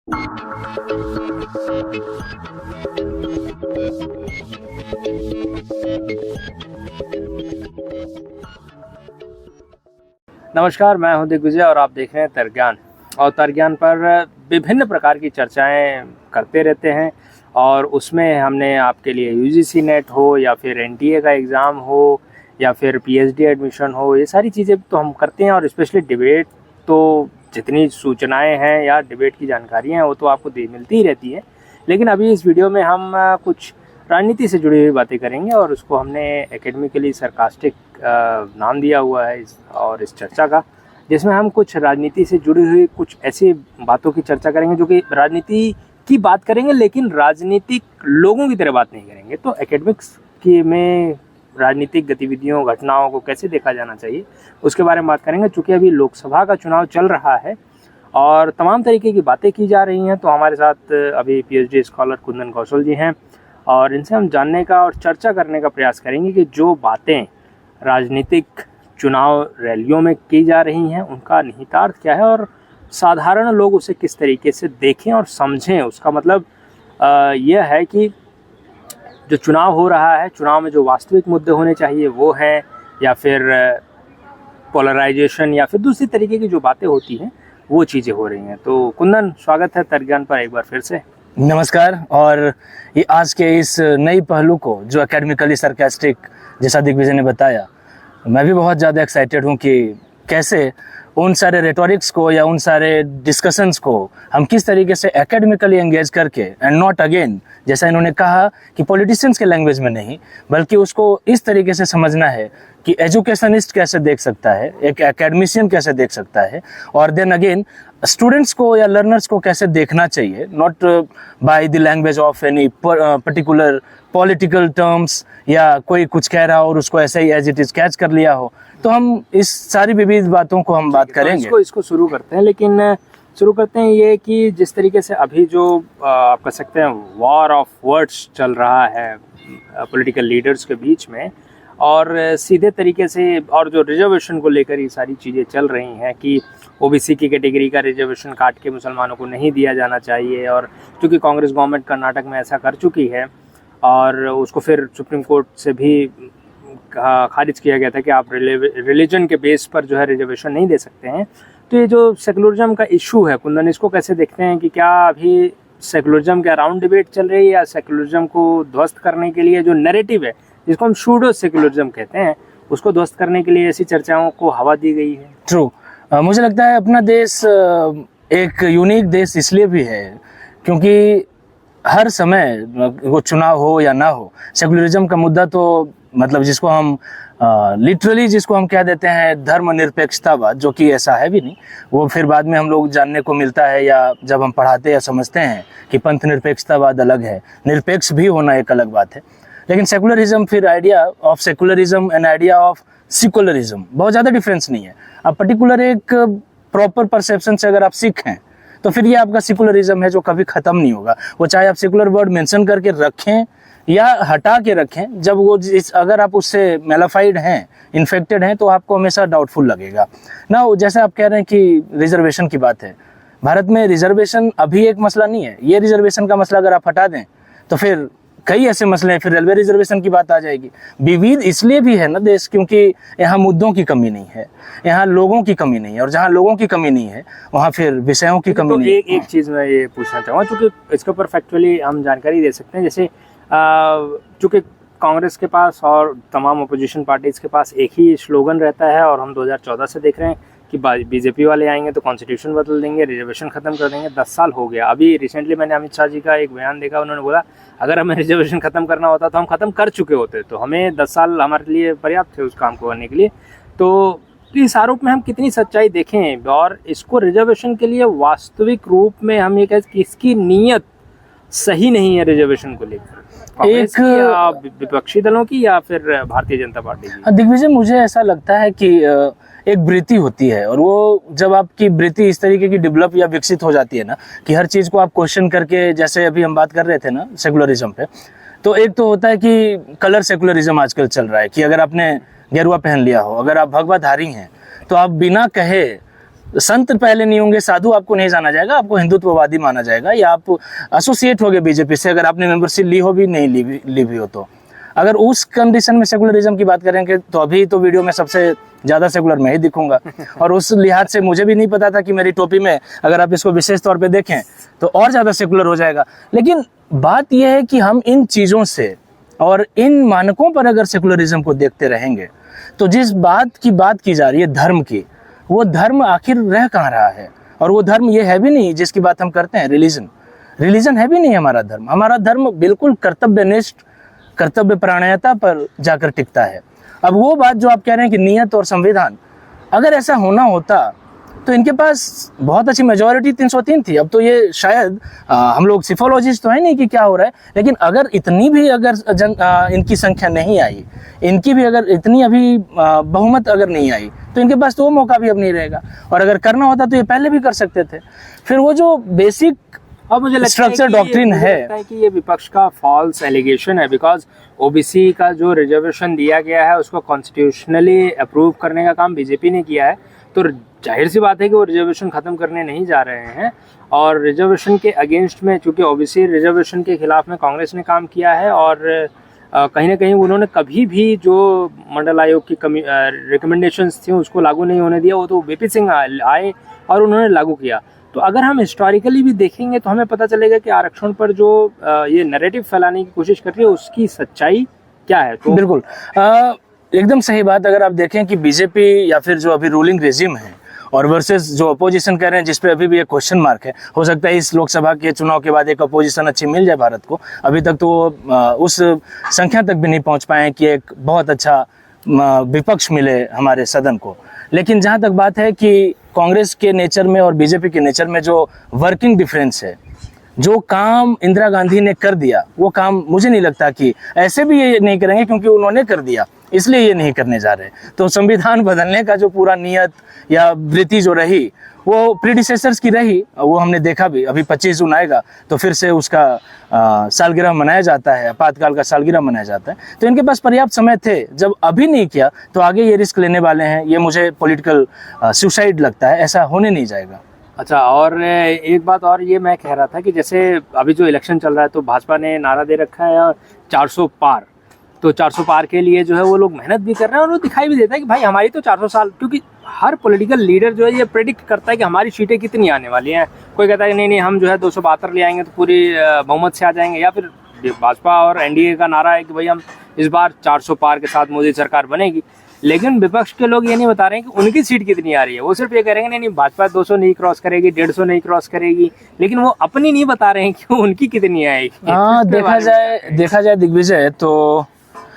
नमस्कार, मैं हूं दिग्विजय और आप देख रहे हैं तर्कज्ञान। और तर्कज्ञान पर विभिन्न प्रकार की चर्चाएं करते रहते हैं और उसमें हमने आपके लिए यूजीसी नेट हो या फिर एनटीए का एग्ज़ाम हो या फिर पीएचडी एडमिशन हो, ये सारी चीज़ें तो हम करते हैं। और स्पेशली डिबेट, तो जितनी सूचनाएं हैं या डिबेट की जानकारियाँ हैं वो तो आपको मिलती ही रहती है। लेकिन अभी इस वीडियो में हम कुछ राजनीति से जुड़ी हुई बातें करेंगे और उसको हमने एकेडमिकली सरकास्टिक नाम दिया हुआ है इस चर्चा का, जिसमें हम कुछ राजनीति से जुड़ी हुई कुछ ऐसी बातों की चर्चा करेंगे जो कि राजनीति की बात करेंगे, लेकिन राजनीतिक लोगों की तरह बात नहीं करेंगे। तो एकेडमिक्स की में राजनीतिक गतिविधियों, घटनाओं को कैसे देखा जाना चाहिए उसके बारे में बात करेंगे। चूँकि अभी लोकसभा का चुनाव चल रहा है और तमाम तरीके की बातें की जा रही हैं, तो हमारे साथ अभी पीएचडी स्कॉलर कुंदन कौशल जी हैं और इनसे हम जानने का और चर्चा करने का प्रयास करेंगे कि जो बातें राजनीतिक चुनाव रैलियों में की जा रही हैं उनका निहितार्थ क्या है और साधारण लोग उसे किस तरीके से देखें और समझें। उसका मतलब यह है कि जो चुनाव हो रहा है, चुनाव में जो वास्तविक मुद्दे होने चाहिए वो हैं, या फिर पोलराइजेशन या फिर दूसरी तरीके की जो बातें होती हैं वो चीज़ें हो रही हैं। तो कुंदन, स्वागत है तर्कज्ञान पर एक बार फिर से। नमस्कार। और ये आज के इस नई पहलू को जो एकेडमिकली सरकास्टिक, जैसा दिग्विजय ने बताया, मैं भी बहुत ज़्यादा एक्साइटेड हूँ कि कैसे उन सारे रेटोरिक्स को या उन सारे डिस्कशंस को हम किस तरीके से एकेडमिकली एंगेज करके, एंड नॉट अगेन जैसा इन्होंने कहा कि पॉलिटिशियंस के लैंग्वेज में नहीं, बल्कि उसको इस तरीके से समझना है कि एजुकेशनिस्ट कैसे देख सकता है, एक एकेडमिशियन कैसे देख सकता है, और देन अगेन स्टूडेंट्स को या लर्नर्स को कैसे देखना चाहिए, not by the language of any particular political terms, या कोई कुछ कह रहा हो और उसको ऐसे ही एज इट इज कैच कर लिया हो। तो हम इस सारी विविध बातों को हम बात करेंगे। तो इसको शुरू करते हैं, लेकिन शुरू करते हैं ये कि जिस तरीके से अभी जो आप कह सकते हैं वॉर ऑफ वर्ड्स चल रहा है पॉलिटिकल लीडर्स के बीच में, और सीधे तरीके से, और जो रिजर्वेशन को लेकर ये सारी चीज़ें चल रही हैं कि ओबीसी की कैटेगरी का रिजर्वेशन काट के मुसलमानों को नहीं दिया जाना चाहिए, और क्योंकि कांग्रेस गवर्नमेंट कर्नाटक में ऐसा कर चुकी है और उसको फिर सुप्रीम कोर्ट से भी खारिज किया गया था कि आप रिलीजन के बेस पर जो है रिजर्वेशन नहीं दे सकते हैं। तो ये जो सेकुलरिज्म का इशू है, कुंदन, इसको कैसे देखते हैं कि क्या अभी सेकुलरिज्म के अराउंड डिबेट चल रही है, या सेकुलरिज्म को ध्वस्त करने के लिए जो नैरेटिव है, जिसको हम शूडो सेकुलरिज्म कहते हैं, उसको ध्वस्त करने के लिए ऐसी चर्चाओं को हवा दी गई है? ट्रू। मुझे लगता है अपना देश एक यूनिक देश इसलिए भी है क्योंकि हर समय वो चुनाव हो या ना हो, सेकुलरिज्म का मुद्दा तो मतलब जिसको हम लिटरली जिसको हम कह देते हैं धर्मनिरपेक्षतावाद, जो कि ऐसा है भी नहीं, वो फिर बाद में हम लोग जानने को मिलता है या जब हम पढ़ाते या समझते हैं कि पंथ निरपेक्षतावाद अलग है, निरपेक्ष भी होना एक अलग बात है। लेकिन सेकुलरिज्म, फिर idea of secularism and idea of secularism बहुत ज़्यादा डिफरेंस नहीं है। अब पर्टिकुलर एक प्रॉपर परसेप्शन से अगर आप सिख हैं तो फिर ये आपका सिकुलरिज्म है जो कभी ख़त्म नहीं होगा। वो चाहे आप सेकुलर वर्ड मेंशन करके रखें या हटा के रखें, जब वो अगर आप उससे मेलाफाइड हैं, इन्फेक्टेड हैं, तो आपको हमेशा डाउटफुल लगेगा ना। जैसे आप कह रहे हैं कि रिजर्वेशन की बात है, भारत में रिजर्वेशन अभी एक मसला नहीं है। ये रिजर्वेशन का मसला अगर आप हटा दें तो फिर कई ऐसे मसले हैं, फिर रेलवे रिजर्वेशन की बात आ जाएगी। विविध इसलिए भी है ना देश, क्योंकि यहाँ मुद्दों की कमी नहीं है, यहाँ लोगों की कमी नहीं है, और जहाँ लोगों की कमी नहीं है वहाँ फिर विषयों की कमी नहीं है। एक चीज़ मैं ये पूछना चाहूँगा, चूँकि इसके ऊपर फैक्चुअली हम जानकारी दे सकते हैं। जैसे चूँकि कांग्रेस के पास और तमाम अपोजिशन पार्टीज़ के पास एक ही स्लोगन रहता है, और हम 2014 से देख रहे हैं कि बीजेपी वाले आएंगे तो कॉन्स्टिट्यूशन बदल देंगे, रिजर्वेशन ख़त्म कर देंगे। 10 साल हो गया। अभी रिसेंटली मैंने अमित शाह जी का एक बयान देखा, उन्होंने बोला अगर हमें रिजर्वेशन ख़त्म करना होता तो हम ख़त्म कर चुके होते, तो हमें 10 साल हमारे लिए पर्याप्त थे उस काम को करने के लिए। तो इस आरोप में हम कितनी सच्चाई देखें, और इसको रिजर्वेशन के लिए वास्तविक रूप में हम ये कहें कि इसकी नीयत सही नहीं है रिजर्वेशन को लेकर, एक विपक्षी दलों की या फिर भारतीय जनता पार्टी की? दिग्विजय, मुझे ऐसा लगता है कि एक वृत्ति होती है, और वो जब आपकी वृत्ति इस तरीके की डेवलप या विकसित हो जाती है ना कि हर चीज़ को आप क्वेश्चन करके, जैसे अभी हम बात कर रहे थे ना सेकुलरिज्म पे, तो एक तो होता है कि कलर सेकुलरिज्म आजकल चल रहा है कि अगर आपने गेरुआ पहन लिया हो, अगर आप भगवाधारी हैं, तो आप बिना कहे संत पहले नहीं होंगे, साधु आपको नहीं जाना जाएगा, आपको हिंदुत्ववादी माना जाएगा, या आप एसोसिएट हो गए बीजेपी से अगर आपने मेंबरशिप ली हो भी नहीं ली भी हो तो। अगर उस कंडीशन में सेकुलरिज्म की बात करेंगे तो अभी तो वीडियो में सबसे ज़्यादा सेकुलर मैं ही दिखूंगा, और उस लिहाज से मुझे भी नहीं पता था कि मेरी टोपी में अगर आप इसको विशेष तौर पे देखें तो और ज़्यादा सेकुलर हो जाएगा। लेकिन बात यह है कि हम इन चीज़ों से और इन मानकों पर अगर सेकुलरिज्म को देखते रहेंगे तो जिस बात की जा रही है धर्म की, वो धर्म आखिर रह कहाँ रहा है। और वो धर्म ये है भी नहीं जिसकी बात हम करते हैं, रिलीजन है भी नहीं हमारा धर्म। हमारा धर्म बिल्कुल कर्तव्यनिष्ठ, कर्तव्य परायणता पर जाकर टिकता है। अब वो बात जो आप कह रहे हैं कि नियत और संविधान, अगर ऐसा होना होता तो इनके पास बहुत अच्छी मेजॉरिटी 303 थी। अब तो ये शायद हम लोग सिफोलॉजिस्ट तो है नहीं कि क्या हो रहा है, लेकिन अगर इतनी भी अगर इनकी संख्या नहीं आई, इनकी भी अगर इतनी अभी बहुमत अगर नहीं आई तो इनके पास तो वो मौका भी अब नहीं रहेगा। और अगर करना होता तो ये पहले भी कर सकते थे। फिर वो जो बेसिक अब मुझे लगता स्ट्रक्चर डॉक्ट्रिन है कि ये विपक्ष का फॉल्स एलिगेशन है, बिकॉज ओबीसी का जो रिजर्वेशन दिया गया है उसको कॉन्स्टिट्यूशनली अप्रूव करने का काम बीजेपी ने किया है, तो जाहिर सी बात है कि वो रिजर्वेशन खत्म करने नहीं जा रहे हैं। और रिजर्वेशन के अगेंस्ट में, चूंकि ओबीसी रिजर्वेशन के खिलाफ में कांग्रेस ने काम किया है, और कहीं ना कहीं उन्होंने कभी भी जो मंडल आयोग की रिकमेंडेशंस थी उसको लागू नहीं होने दिया। वो तो बीपी सिंह आए और उन्होंने लागू किया। तो अगर हम हिस्टोरिकली भी देखेंगे तो हमें पता चलेगा कि आरक्षण पर जो ये नैरेटिव फैलाने की कोशिश कर रही है उसकी सच्चाई क्या है। तो बिल्कुल एकदम सही बात। अगर आप देखें कि बीजेपी या फिर जो अभी रूलिंग रेजिम है और वर्सेस जो अपोजिशन कर रहे हैं, जिसपे अभी भी एक क्वेश्चन मार्क है, हो सकता है इस लोकसभा के चुनाव के बाद एक अपोजिशन अच्छी मिल जाए भारत को। अभी तक तो उस संख्या तक भी नहीं पहुंच पाए कि एक बहुत अच्छा विपक्ष मिले हमारे सदन को। लेकिन जहां तक बात है कि कांग्रेस के नेचर में और बीजेपी के नेचर में जो वर्किंग डिफरेंस है, जो काम इंदिरा गांधी ने कर दिया वो काम मुझे नहीं लगता कि ऐसे भी ये नहीं करेंगे, क्योंकि उन्होंने कर दिया इसलिए ये नहीं करने जा रहे। तो संविधान बदलने का जो पूरा नियत या वृत्ति जो रही वो प्रीडिसेसर्स की रही, वो हमने देखा भी। अभी 25 जून आएगा तो फिर से उसका सालगिरह मनाया जाता है, आपातकाल का सालगिरह मनाया जाता है। तो इनके पास पर्याप्त समय थे, जब अभी नहीं किया तो आगे ये रिस्क लेने वाले हैं। ये मुझे पॉलिटिकल सुसाइड लगता है, ऐसा होने नहीं जाएगा। अच्छा, और एक बात और ये मैं कह रहा था कि जैसे अभी जो इलेक्शन चल रहा है तो भाजपा ने नारा दे रखा है 400 पार। तो 400 पार के लिए जो है वो लोग मेहनत भी कर रहे हैं और वो दिखाई भी देता है कि भाई हमारी तो 400 साल, क्योंकि हर पॉलिटिकल लीडर जो है ये प्रेडिक्ट करता है कि हमारी सीटें कितनी आने वाली हैं। कोई कहता है कि नहीं हम जो है 272 ले आएंगे तो पूरी बहुमत से आ जाएंगे, या फिर भाजपा और एनडीए का नारा है कि भाई हम इस बार 400 पार के साथ मोदी सरकार बनेगी। लेकिन विपक्ष के लोग ये नहीं बता रहे हैं कि उनकी सीट कितनी आ रही है। वो सिर्फ ये करेंगे नहीं भाजपा 200 नहीं क्रॉस करेगी, 150 नहीं क्रॉस करेगी, लेकिन वो अपनी नहीं बता रहे हैं कि उनकी कितनी आएगी। हाँ, देखा जाए दिग्विजय, तो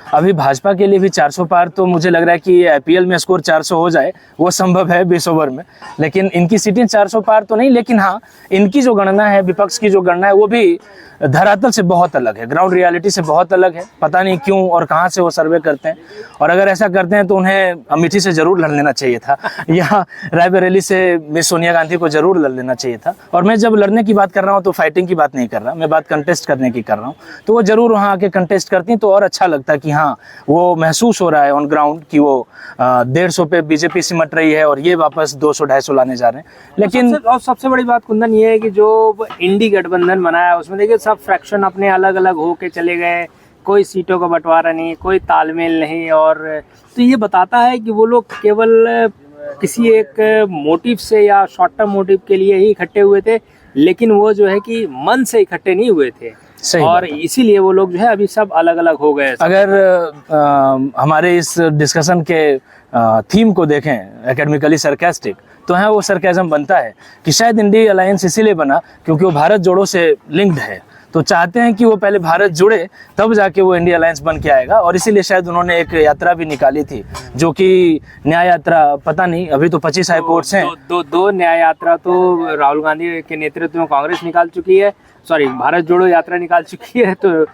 अभी भाजपा के लिए भी 400 पार तो मुझे लग रहा है कि आईपीएल में स्कोर 400 हो जाए वो संभव है 20 ओवर में। लेकिन इनकी सीटें 400 पार तो नहीं, लेकिन हाँ इनकी जो गणना है, विपक्ष की जो गणना है, वो भी धरातल से बहुत अलग है, ग्राउंड रियलिटी से बहुत अलग है। पता नहीं क्यों और कहाँ से वो सर्वे करते हैं, और अगर ऐसा करते हैं तो उन्हें अमेठी से जरूर लड़ लेना चाहिए था या रायबरेली से मिस सोनिया गांधी को जरूर लड़ लेना चाहिए था। और मैं जब लड़ने की बात कर रहा हूँ तो फाइटिंग की बात नहीं कर रहा, मैं बात कंटेस्ट करने की कर रहा हूँ। तो वो जरूर वहाँ आके कंटेस्ट करती तो और अच्छा लगता कि हाँ वो महसूस हो रहा है ऑन ग्राउंड कि वो 150 पे बीजेपी सिमट रही है और ये वापस 200-250 लाने जा रहे हैं। लेकिन सबसे बड़ी बात कुंदन ये है कि जो इंडी गठबंधन बनाया उसमें देखिए सब फ्रैक्शन अपने अलग अलग होके चले गए, कोई सीटों का बंटवारा नहीं, कोई तालमेल नहीं। और तो ये बताता है कि वो लोग केवल किसी एक मोटिव से या शॉर्ट टर्म मोटिव के लिए ही इकट्ठे हुए थे, लेकिन वो जो है कि मन से इकट्ठे नहीं हुए थे। और इसीलिए वो लोग जो है अभी सब अलग अलग हो गए। अगर हमारे इस डिस्कशन के थीम को देखें एकेडमिकली सरकास्टिक, तो है वो सरकाज़म बनता है कि शायद इंडिया अलायंस इसीलिए बना क्योंकि वो भारत जोड़ो से लिंक्ड है। तो चाहते हैं कि वो पहले भारत जुड़े तब जाके वो इंडिया अलायंस बन के आएगा। और इसीलिए शायद उन्होंने एक यात्रा भी निकाली थी जो कि न्याय यात्रा, पता नहीं अभी तो 25 हाई कोर्ट्स हैं। दो न्याय यात्रा तो राहुल गांधी के नेतृत्व में कांग्रेस निकाल चुकी है, भारत जोड़ो यात्रा निकाल चुकी है। तो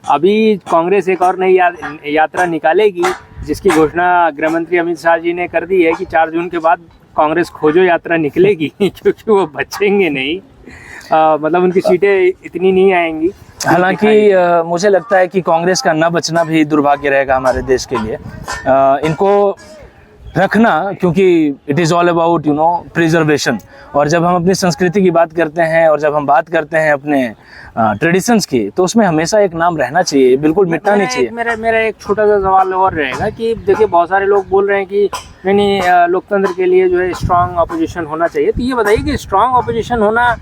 अभी कांग्रेस एक और नई यात्रा निकालेगी जिसकी घोषणा गृहमंत्री अमित शाह जी ने कर दी है कि 4 जून के बाद कांग्रेस खोजो यात्रा निकलेगी क्योंकि वो बचेंगे नहीं, मतलब उनकी सीटें इतनी नहीं आएंगी। हालांकि मुझे लगता है कि कांग्रेस का न बचना भी दुर्भाग्य रहेगा हमारे देश के लिए। इनको रखना, क्योंकि it is all about preservation. और जब हम अपनी संस्कृति की बात करते हैं और जब हम बात करते हैं अपने ट्रेडिशंस की, तो उसमें हमेशा एक नाम रहना चाहिए, बिल्कुल मिटना नहीं चाहिए। मेरा एक छोटा सा सवाल और रहेगा कि देखिए बहुत सारे लोग बोल रहे हैं कि नहीं लोकतंत्र के लिए जो है स्ट्रांग अपोजिशन होना चाहिए। तो ये बताइए कि स्ट्रांग अपोजिशन होना,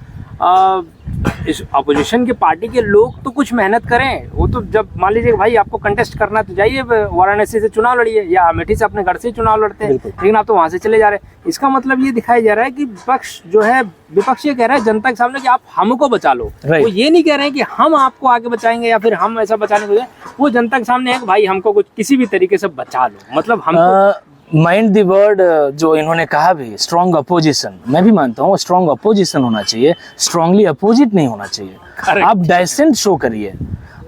इस अपोजिशन के पार्टी के लोग तो कुछ मेहनत करें। वो तो जब मान लीजिए भाई आपको कंटेस्ट करना है तो जाइए वाराणसी से चुनाव लड़िए या अमेठी से अपने घर से चुनाव लड़ते हैं, लेकिन आप तो वहां से चले जा रहे हैं। इसका मतलब ये दिखाया जा रहा है कि विपक्ष जो है, विपक्ष ये कह रहा है जनता के सामने कि आप हमको बचा लो। वो ये नहीं कह रहे हैं कि हम आपको आगे बचाएंगे या फिर हम ऐसा बचाने को, वो जनता के सामने है कि भाई हमको कुछ किसी भी तरीके से बचा लो। मतलब हमको माइंड द वर्ड जो इन्होंने कहा भी, स्ट्रॉन्ग अपोजिशन, मैं भी मानता हूँ स्ट्रॉन्ग अपोजिशन होना चाहिए, स्ट्रांगली अपोजिट नहीं होना चाहिए। आप डाइसेंट शो करिए,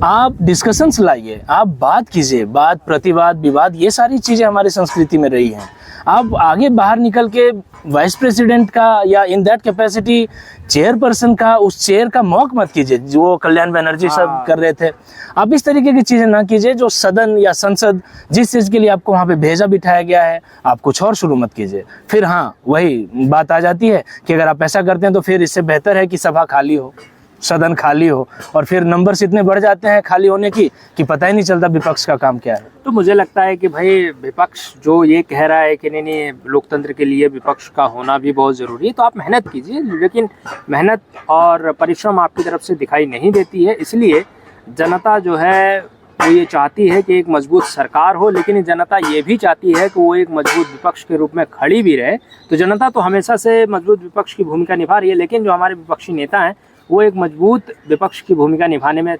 आप डिस्कशंस लाइए, आप बात कीजिए, बात प्रतिवाद विवाद, ये सारी चीजें हमारी संस्कृति में रही हैं। आप आगे बाहर निकल के वाइस प्रेसिडेंट का या इन दैट कैपेसिटी चेयरपर्सन का उस चेयर का मौक मत कीजिए, जो कल्याण बनर्जी सब कर रहे थे। आप इस तरीके की चीजें ना कीजिए। जो सदन या संसद जिस चीज के लिए आपको वहां पे भेजा बिठाया गया है, आप कुछ और शुरू मत कीजिए। फिर हाँ, वही बात आ जाती है कि अगर आप ऐसा करते हैं तो फिर इससे बेहतर है कि सभा खाली हो, सदन खाली हो, और फिर नंबर्स इतने बढ़ जाते हैं खाली होने की कि पता ही नहीं चलता विपक्ष का काम क्या है। तो मुझे लगता है कि भाई विपक्ष जो ये कह रहा है कि नहीं लोकतंत्र के लिए विपक्ष का होना भी बहुत ज़रूरी है, तो आप मेहनत कीजिए, लेकिन मेहनत और परिश्रम आपकी तरफ से दिखाई नहीं देती है। इसलिए जनता जो है वो ये चाहती है कि एक मजबूत सरकार हो, लेकिन जनता ये भी चाहती है कि वो एक मजबूत विपक्ष के रूप में खड़ी भी रहे। तो जनता तो हमेशा से मजबूत विपक्ष की भूमिका निभा रही है, लेकिन जो हमारे विपक्षी नेता हैं वो एक मजबूत विपक्ष की भूमिका निभाने में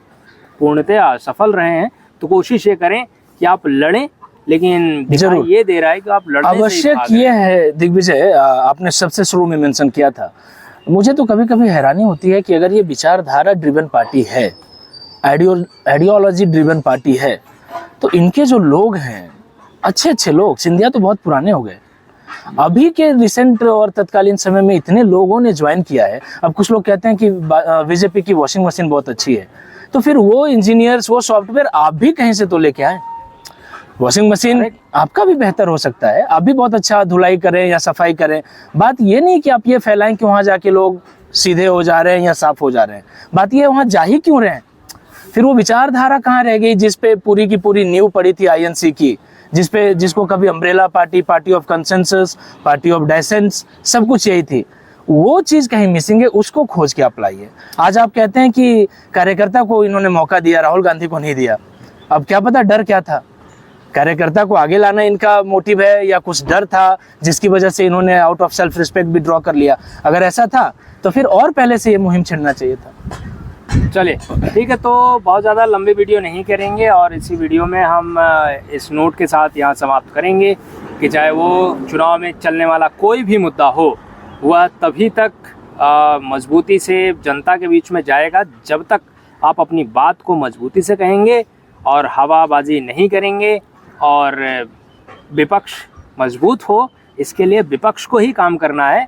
पूर्णतः सफल रहे हैं। तो कोशिश ये करें कि आप लड़ें, लेकिन दिखाई ये दे रहा है कि आप लड़ने से आवश्यक ये है। दिग्विजय, आपने सबसे शुरू में मेंशन किया था, मुझे तो कभी कभी हैरानी होती है कि अगर ये विचारधारा ड्रिवन पार्टी है, आइडियोलॉजी ड्रिवन पार्टी है, तो इनके जो लोग हैं अच्छे अच्छे लोग, सिंधिया तो बहुत पुराने हो गए, अभी के रिसेंट और तत्कालीन समय में इतने लोगों ने ज्वाइन किया है। अब कुछ लोग कहते हैं कि बीजेपी की वॉशिंग मशीन बहुत अच्छी है, तो फिर वो इंजीनियर्स, वो सॉफ्टवेयर आप भी कहीं से तो लेके आए। वॉशिंग मशीन आपका भी बेहतर हो सकता है, आप भी बहुत अच्छा धुलाई करें या सफाई करें। बात ये नहीं कि आप ये फैलाएं कि वहां जाके लोग सीधे हो जा रहे हैं या साफ हो जा रहे हैं। बात ये वहां जा ही क्यों रहे हैं? फिर वो विचारधारा कहाँ रह गई जिसपे पूरी की पूरी नींव पड़ी थी आईएनसी की, जिसको कभी umbrella party, party of consensus, party of dissent, सब कुछ यही थी। वो चीज कहीं मिसिंग है, उसको खोज के अप्लाई है। आज आप कहते हैं कि कार्यकर्ता को इन्होंने मौका दिया, राहुल गांधी को नहीं दिया। अब क्या पता डर क्या था, कार्यकर्ता को आगे लाना इनका मोटिव है या कुछ डर था जिसकी वजह से इन्होंने आउट ऑफ सेल्फ रिस्पेक्ट भी ड्रॉ कर लिया। अगर ऐसा था तो फिर और पहले से ये मुहिम छिड़ना चाहिए था। चलिए ठीक है, तो बहुत ज़्यादा लंबी वीडियो नहीं करेंगे और इसी वीडियो में हम इस नोट के साथ यहाँ समाप्त करेंगे कि चाहे वो चुनाव में चलने वाला कोई भी मुद्दा हो, वह तभी तक मजबूती से जनता के बीच में जाएगा जब तक आप अपनी बात को मजबूती से कहेंगे और हवाबाजी नहीं करेंगे। और विपक्ष मजबूत हो, इसके लिए विपक्ष को ही काम करना है।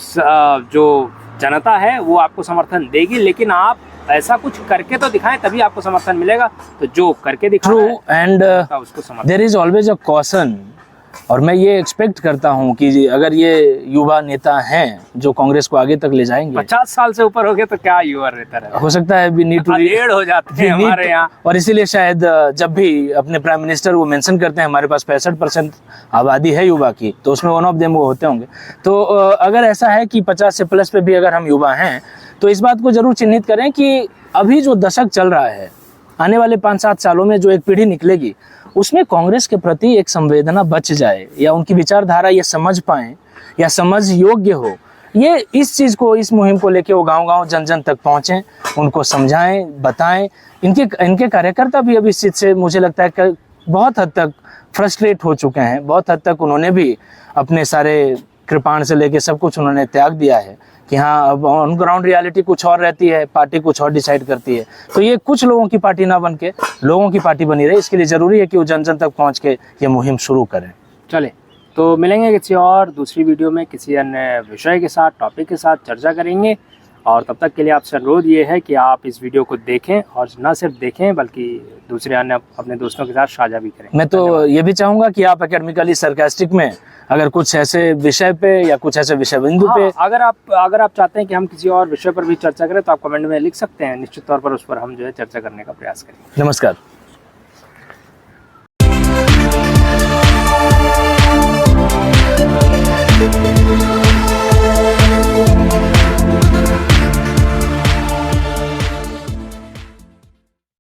जो जनता है वो आपको समर्थन देगी, लेकिन आप ऐसा कुछ करके तो दिखाएं, तभी आपको समर्थन मिलेगा। तो जो करके दिखाओ and there is always a caution. और मैं ये एक्सपेक्ट करता हूँ कि अगर ये युवा नेता हैं जो कांग्रेस को आगे तक ले जाएंगे, 50 साल से ऊपर हो गए तो क्या युवा नेता रहे? हो सकता है भी नीड टू डेढ़ हो जाते हैं हमारे यहाँ। और इसीलिए शायद जब भी अपने प्राइम मिनिस्टर वो मेंशन करते हैं हमारे पास 65% आबादी है युवा की, तो उसमें वन ऑफ देम वो होते होंगे। तो अगर ऐसा है कि 50 से प्लस पे भी अगर हम युवा हैं, तो इस बात को जरूर चिन्हित करें कि अभी जो दशक चल रहा है, आने वाले 5-7 सालों में जो एक पीढ़ी निकलेगी, उसमें कांग्रेस के प्रति एक संवेदना बच जाए, या उनकी विचारधारा ये समझ पाएं या समझ योग्य हो। ये इस चीज़ को, इस मुहिम को लेके वो गांव-गांव जन जन तक पहुंचें, उनको समझाएं, बताएं। इनके कार्यकर्ता भी अब इस चीज़ से मुझे लगता है कि बहुत हद तक फ्रस्ट्रेट हो चुके हैं। बहुत हद तक उन्होंने भी अपने सारे कृपाण से लेके सब कुछ उन्होंने त्याग दिया है कि हाँ, अब ऑन ग्राउंड रियलिटी कुछ और रहती है, पार्टी कुछ और डिसाइड करती है। तो ये कुछ लोगों की पार्टी ना बन के लोगों की पार्टी बनी रहे, इसके लिए ज़रूरी है कि वो जन जन तक पहुँच के ये मुहिम शुरू करें। चले, तो मिलेंगे किसी और दूसरी वीडियो में, किसी अन्य विषय के साथ, टॉपिक के साथ चर्चा करेंगे। और तब तक के लिए आपसे अनुरोध ये है कि आप इस वीडियो को देखें और न सिर्फ देखें बल्कि दूसरे अन्य अपने दोस्तों के साथ साझा भी करें। मैं तो ये भी चाहूंगा कि आप एकेडमिकली सरकास्टिक में अगर कुछ ऐसे विषय पे या कुछ ऐसे विषय बिंदु पे अगर आप चाहते हैं कि हम किसी और विषय पर भी चर्चा करें तो आप कमेंट में लिख सकते हैं, निश्चित तौर पर उस पर हम जो है चर्चा करने का प्रयास करेंगे। नमस्कार।